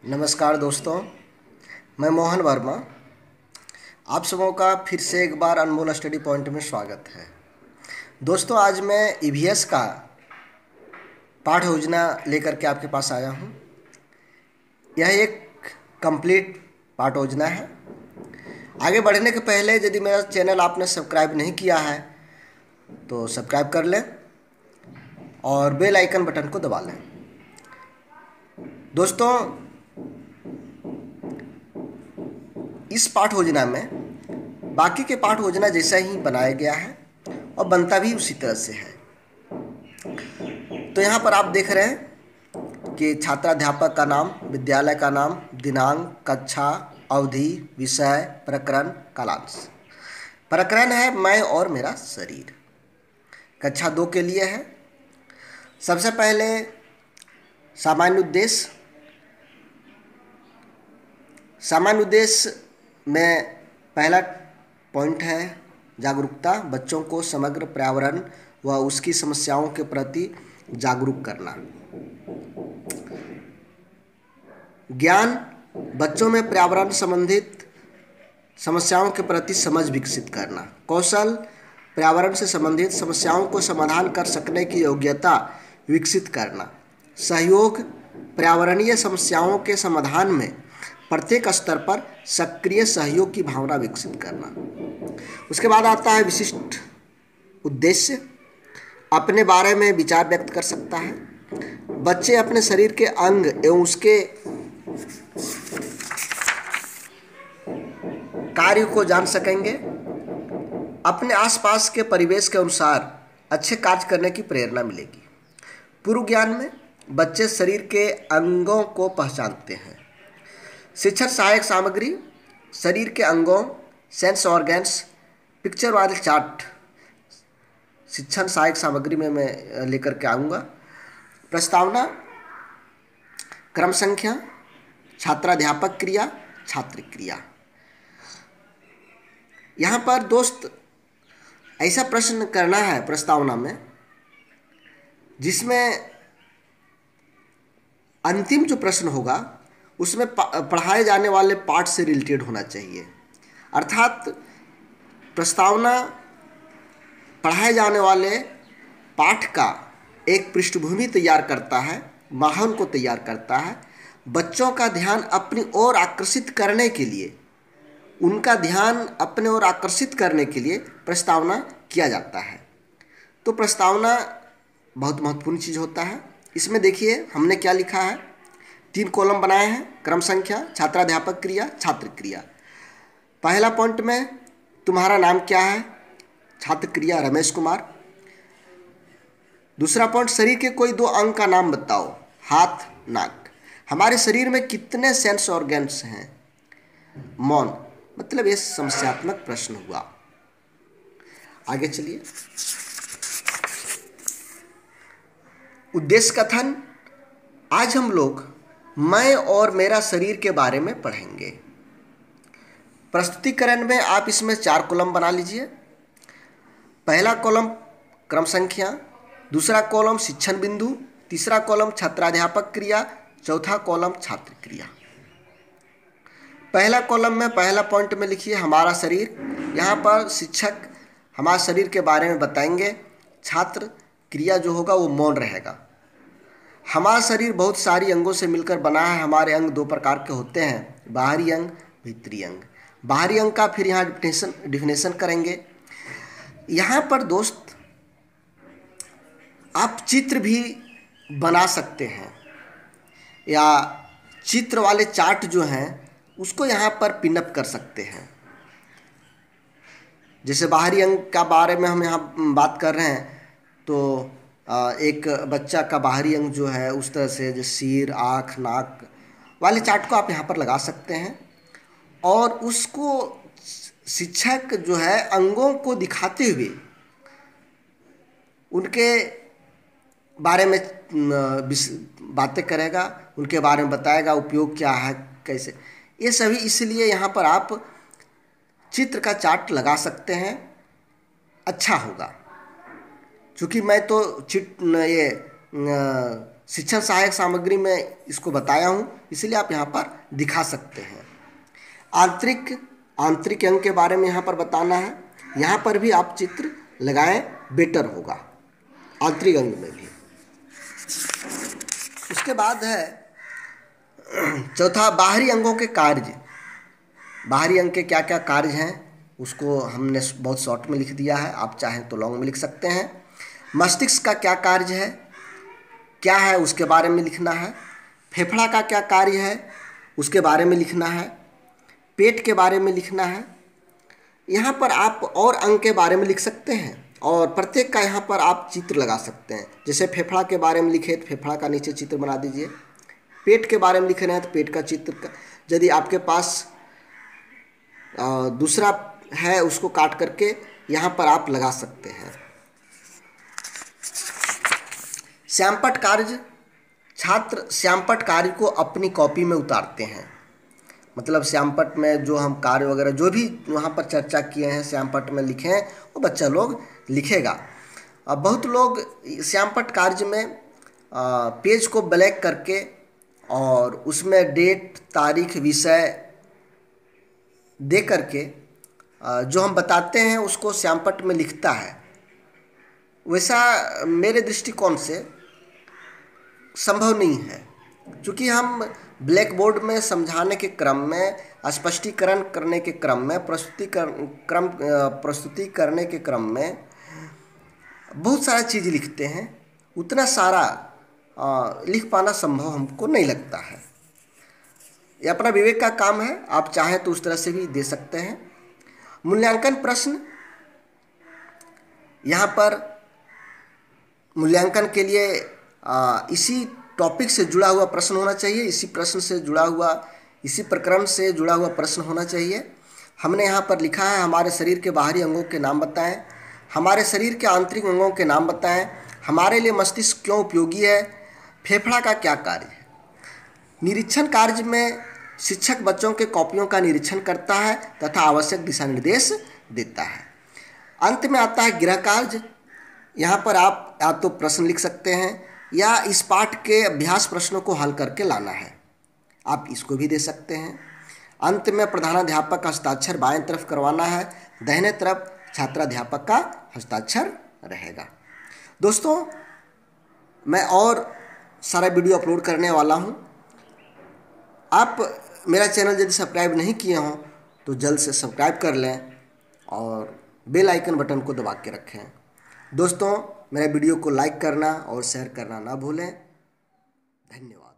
नमस्कार दोस्तों, मैं मोहन वर्मा। आप सबों का फिर से एक बार अनमोल स्टडी पॉइंट में स्वागत है। दोस्तों, आज मैं ईवीएस का पाठ योजना लेकर के आपके पास आया हूँ। यह एक कंप्लीट पाठ योजना है। आगे बढ़ने के पहले यदि मेरा चैनल आपने सब्सक्राइब नहीं किया है तो सब्सक्राइब कर लें और बेल आइकन बटन को दबा लें। दोस्तों, इस पाठ योजना में बाकी के पाठ योजना जैसा ही बनाया गया है और बनता भी उसी तरह से है। तो यहाँ पर आप देख रहे हैं कि छात्राध्यापक का नाम, विद्यालय का नाम, दिनांक, कक्षा, अवधि, विषय, प्रकरण, कालांश। प्रकरण है मैं और मेरा शरीर। कक्षा 2 के लिए है। सबसे पहले सामान्य उद्देश्य। सामान्य उद्देश्य में पहला पॉइंट है जागरूकता। बच्चों को समग्र पर्यावरण व उसकी समस्याओं के प्रति जागरूक करना। ज्ञान, बच्चों में पर्यावरण संबंधित समस्याओं के प्रति समझ विकसित करना। कौशल, पर्यावरण से संबंधित समस्याओं को समाधान कर सकने की योग्यता विकसित करना। सहयोग, पर्यावरणीय समस्याओं के समाधान में प्रत्येक स्तर पर सक्रिय सहयोग की भावना विकसित करना। उसके बाद आता है विशिष्ट उद्देश्य। अपने बारे में विचार व्यक्त कर सकता है। बच्चे अपने शरीर के अंग एवं उसके कार्य को जान सकेंगे। अपने आसपास के परिवेश के अनुसार अच्छे कार्य करने की प्रेरणा मिलेगी। पूर्व ज्ञान में बच्चे शरीर के अंगों को पहचानते हैं। शिक्षण सहायक सामग्री, शरीर के अंगों, सेंस ऑर्गन्स, पिक्चर वाले चार्ट शिक्षण सहायक सामग्री में मैं लेकर के आऊँगा। प्रस्तावना, क्रम संख्या, छात्राध्यापक क्रिया, छात्र क्रिया। यहाँ पर दोस्त ऐसा प्रश्न करना है प्रस्तावना में जिसमें अंतिम जो प्रश्न होगा उसमें पढ़ाए जाने वाले पाठ से रिलेटेड होना चाहिए। अर्थात प्रस्तावना पढ़ाए जाने वाले पाठ का एक पृष्ठभूमि तैयार करता है, माहौल को तैयार करता है। बच्चों का ध्यान अपनी ओर आकर्षित करने के लिए, उनका ध्यान अपने ओर आकर्षित करने के लिए प्रस्तावना किया जाता है। तो प्रस्तावना बहुत महत्वपूर्ण चीज़ होता है। इसमें देखिए हमने क्या लिखा है। 3 कॉलम बनाए हैं। क्रम संख्या, छात्राध्यापक क्रिया, छात्र क्रिया। पहला पॉइंट में तुम्हारा नाम क्या है? छात्र क्रिया रमेश कुमार। दूसरा पॉइंट, शरीर के कोई 2 अंग का नाम बताओ। हाथ, नाक। हमारे शरीर में कितने सेंस ऑर्गन्स हैं? मौन। मतलब ये समस्यात्मक प्रश्न हुआ। आगे चलिए। उद्देश्य कथन। आज हम लोग मैं और मेरा शरीर के बारे में पढ़ेंगे। प्रस्तुतिकरण में आप इसमें 4 कॉलम बना लीजिए। पहला कॉलम क्रम संख्या, दूसरा कॉलम शिक्षण बिंदु, तीसरा कॉलम छात्राध्यापक क्रिया, चौथा कॉलम छात्र क्रिया। पहला कॉलम में पहला पॉइंट में लिखिए हमारा शरीर। यहाँ पर शिक्षक हमारे शरीर के बारे में बताएंगे। छात्र क्रिया जो होगा वो मौन रहेगा। हमारा शरीर बहुत सारी अंगों से मिलकर बना है। हमारे अंग 2 प्रकार के होते हैं, बाहरी अंग, भीतरी अंग। बाहरी अंग का फिर यहाँ डिफिनेशन करेंगे। यहाँ पर दोस्त आप चित्र भी बना सकते हैं या चित्र वाले चार्ट जो हैं उसको यहाँ पर पिनअप कर सकते हैं। जैसे बाहरी अंग का बारे में हम यहाँ बात कर रहे हैं तो एक बच्चा का बाहरी अंग जो है उस तरह से जैसे सिर, आँख, नाक वाले चार्ट को आप यहाँ पर लगा सकते हैं और उसको शिक्षक जो है अंगों को दिखाते हुए उनके बारे में बातें करेगा, उनके बारे में बताएगा, उपयोग क्या है, कैसे। ये सभी इसलिए यहाँ पर आप चित्र का चार्ट लगा सकते हैं, अच्छा होगा। चूँकि मैं तो शिक्षण सहायक सामग्री में इसको बताया हूँ, इसलिए आप यहाँ पर दिखा सकते हैं। आंतरिक अंग के बारे में यहाँ पर बताना है, यहाँ पर भी आप चित्र लगाएं, बेटर होगा आंतरिक अंग में भी। उसके बाद है चौथा, बाहरी अंगों के कार्य। बाहरी अंग के क्या क्या कार्य हैं उसको हमने बहुत शॉर्ट में लिख दिया है, आप चाहें तो लॉन्ग में लिख सकते हैं। मस्तिष्क का क्या कार्य है, क्या है उसके बारे में लिखना है। फेफड़ा का क्या कार्य है उसके बारे में लिखना है। पेट के बारे में लिखना है। यहाँ पर आप और अंग के बारे में लिख सकते हैं और प्रत्येक का यहाँ पर आप चित्र लगा सकते हैं। जैसे फेफड़ा के बारे में लिखे तो फेफड़ा का नीचे चित्र बना दीजिए। पेट के बारे में लिख रहे हैं तो पेट का चित्र का, यदि आपके पास दूसरा है उसको काट करके यहाँ पर आप लगा सकते हैं। श्यामपट्ट कार्य, छात्र श्यामपट्ट कार्य को अपनी कॉपी में उतारते हैं। मतलब श्यामपट्ट में जो हम कार्य वगैरह जो भी वहाँ पर चर्चा किए हैं श्यामपट्ट में लिखे हैं वो बच्चा लोग लिखेगा। अब बहुत लोग श्यामपट्ट कार्य में पेज को ब्लैक करके और उसमें डेट, तारीख, विषय दे करके जो हम बताते हैं उसको श्यामपट्ट में लिखता है। वैसा मेरे दृष्टिकोण से संभव नहीं है, क्योंकि हम ब्लैक बोर्ड में समझाने के क्रम में, स्पष्टीकरण करने के क्रम में, प्रस्तुति करने के क्रम में बहुत सारा चीज़ लिखते हैं। उतना सारा लिख पाना संभव हमको नहीं लगता है। ये अपना विवेक का काम है, आप चाहें तो उस तरह से भी दे सकते हैं। मूल्यांकन प्रश्न, यहाँ पर मूल्यांकन के लिए इसी टॉपिक से जुड़ा हुआ प्रश्न होना चाहिए, इसी प्रश्न से जुड़ा हुआ, इसी प्रकरण से जुड़ा हुआ प्रश्न होना चाहिए। हमने यहाँ पर लिखा है हमारे शरीर के बाहरी अंगों के नाम बताएं, हमारे शरीर के आंतरिक अंगों के नाम बताएं, हमारे लिए मस्तिष्क क्यों उपयोगी है, फेफड़ा का क्या कार्य है। निरीक्षण कार्य में शिक्षक बच्चों के कॉपियों का निरीक्षण करता है तथा आवश्यक दिशा निर्देश देता है। अंत में आता है गृह कार्य। यहाँ पर आप या तो प्रश्न लिख सकते हैं या इस पाठ के अभ्यास प्रश्नों को हल करके लाना है, आप इसको भी दे सकते हैं। अंत में प्रधानाध्यापक का हस्ताक्षर बाएं तरफ करवाना है, दाहिने तरफ छात्राध्यापक का हस्ताक्षर रहेगा। दोस्तों, मैं और सारा वीडियो अपलोड करने वाला हूँ। आप मेरा चैनल यदि सब्सक्राइब नहीं किए हों तो जल्द से सब्सक्राइब कर लें और बेल आइकन बटन को दबा के रखें। दोस्तों, मेरे वीडियो को लाइक करना और शेयर करना ना भूलें। धन्यवाद।